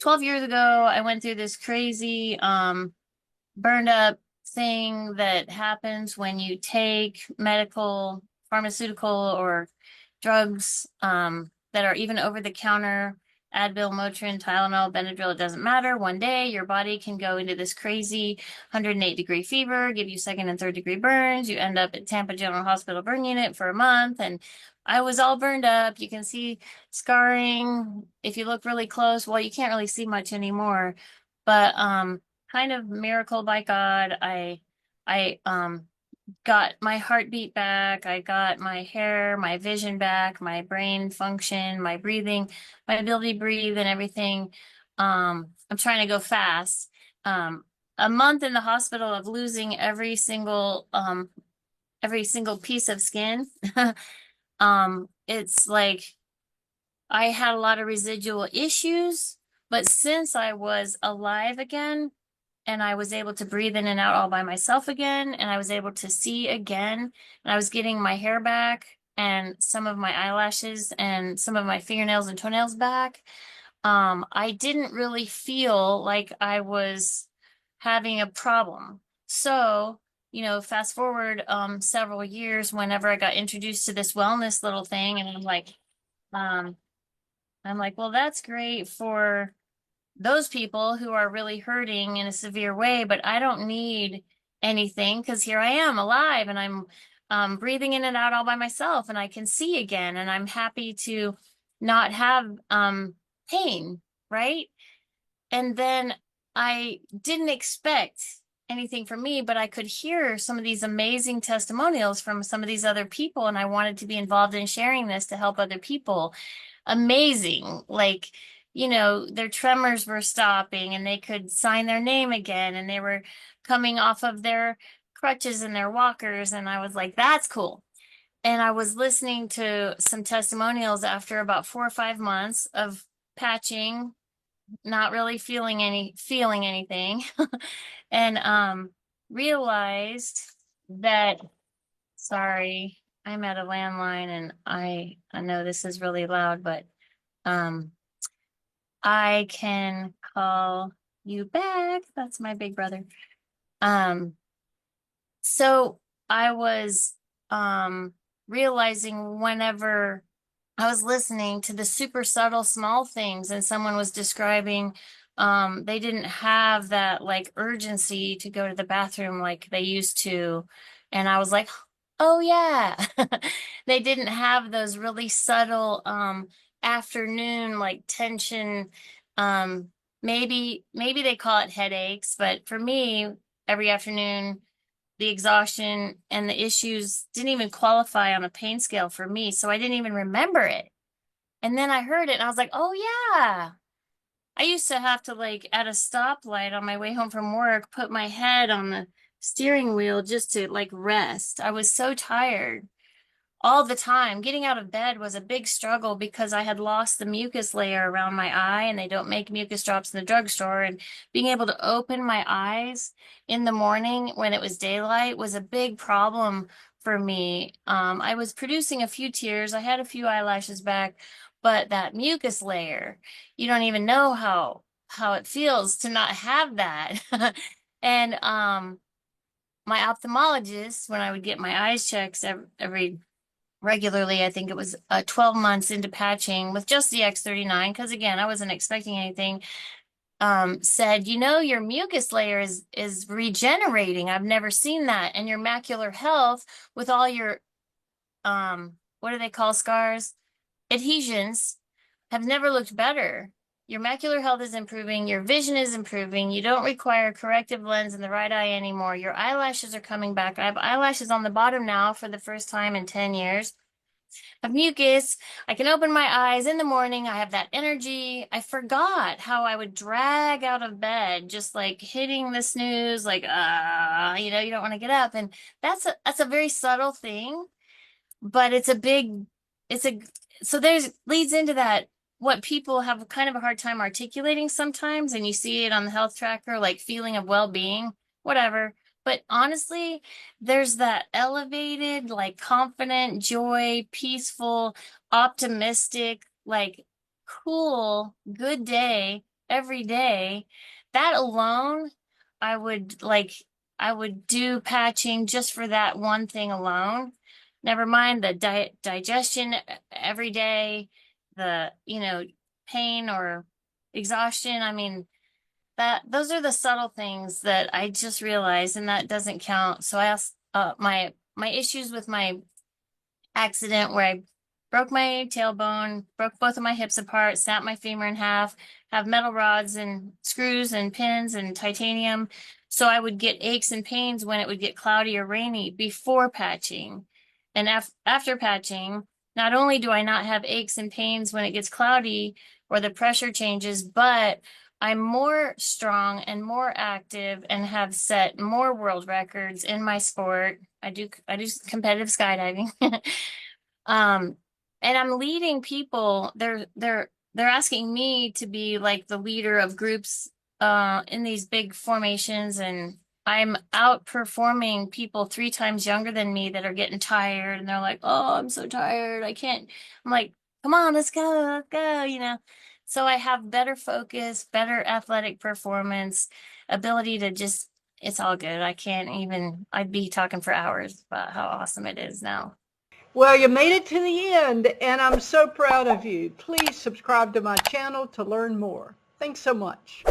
12 years ago, I went through this crazy burned up thing that happens when you take medical, pharmaceutical, or drugs that are even over the counter, Advil, Motrin, Tylenol, Benadryl, it doesn't matter. One day your body can go into this crazy 108-degree fever, give you second and third degree burns. You end up at Tampa General Hospital burn unit for a month. And I was all burned up. You can see scarring if you look really close. Well, you can't really see much anymore, but kind of miracle by God. I got my heartbeat back. I got my hair, my vision back, my brain function, my breathing, my ability to breathe and everything. I'm trying to go fast. A month in the hospital of losing every single piece of skin. It's like I had a lot of residual issues, but since I was alive again, and I was able to breathe in and out all by myself again, and I was able to see again, and I was getting my hair back and some of my eyelashes and some of my fingernails and toenails back. I didn't really feel like I was having a problem. So, fast forward several years, whenever I got introduced to this wellness little thing, and um, I'm like, well, that's great for those people who are really hurting in a severe way, but I don't need anything because here I am alive and I'm breathing in and out all by myself and I can see again and I'm happy to not have pain, right? And then I didn't expect anything from me, but I could hear some of these amazing testimonials from some of these other people, and I wanted to be involved in sharing this to help other people. Amazing. Like, their tremors were stopping and they could sign their name again, and they were coming off of their crutches and their walkers. And I was like, that's cool. And I was listening to some testimonials after about 4 or 5 months of patching, not really feeling anything, and realized that, sorry, I'm at a landline and I know this is really loud, but um I can call you back. That's my big brother. Um so I was realizing whenever I was listening to the super subtle small things and someone was describing they didn't have that like urgency to go to the bathroom like they used to. And I was like, oh yeah. They didn't have those really subtle afternoon like tension. Um maybe they call it headaches, but for me, every afternoon the exhaustion and the issues didn't even qualify on a pain scale for me. So I didn't even remember it. And then I heard it and I was like, oh yeah. I used to have to like at a stoplight on my way home from work, put my head on the steering wheel just to like rest. I was so tired all the time. Getting out of bed was a big struggle because I had lost the mucus layer around my eye, and they don't make mucus drops in the drugstore. And being able to open my eyes in the morning when it was daylight was a big problem for me. I was producing a few tears. I had a few eyelashes back, but that mucus layer, you don't even know how it feels to not have that. And my ophthalmologist, when I would get my eyes checks every regularly. I think it was 12 months into patching with just the X39, because again, I wasn't expecting anything. Said, your mucus layer is regenerating. I've never seen that. And your macular health with all your what do they call scars? Adhesions have never looked better. Your macular health is improving, your vision is improving, you don't require a corrective lens in the right eye anymore. Your eyelashes are coming back. I have eyelashes on the bottom now for the first time in 10 years of mucus. I can open my eyes in the morning. I have that energy. I forgot how I would drag out of bed, just like hitting the snooze, like, you don't want to get up. And that's a very subtle thing, but it's a, so there's leads into that. What people have kind of a hard time articulating sometimes, and you see it on the health tracker, like feeling of well-being, whatever. But honestly, there's that elevated, like confident, joy, peaceful, optimistic, like cool, good day every day, that alone, I would like, I would do patching just for that one thing alone. Never mind the digestion every day, the, pain or exhaustion. I mean, those are the subtle things that I just realized, and that doesn't count. So I asked, my issues with my accident where I broke my tailbone, broke both of my hips apart, snapped my femur in half, have metal rods and screws and pins and titanium. So I would get aches and pains when it would get cloudy or rainy before patching. And after patching, not only do I not have aches and pains when it gets cloudy or the pressure changes, but I'm more strong and more active and have set more world records in my sport. I do competitive skydiving. Um, and I'm leading people. They're asking me to be like the leader of groups in these big formations, and I'm outperforming people 3 times younger than me that are getting tired, and they're like, "Oh, I'm so tired. I can't." I'm like, "Come on, let's go." So I have better focus, better athletic performance, ability to just, it's all good. I can't even, I'd be talking for hours about how awesome it is now. Well, you made it to the end, and I'm so proud of you. Please subscribe to my channel to learn more. Thanks so much.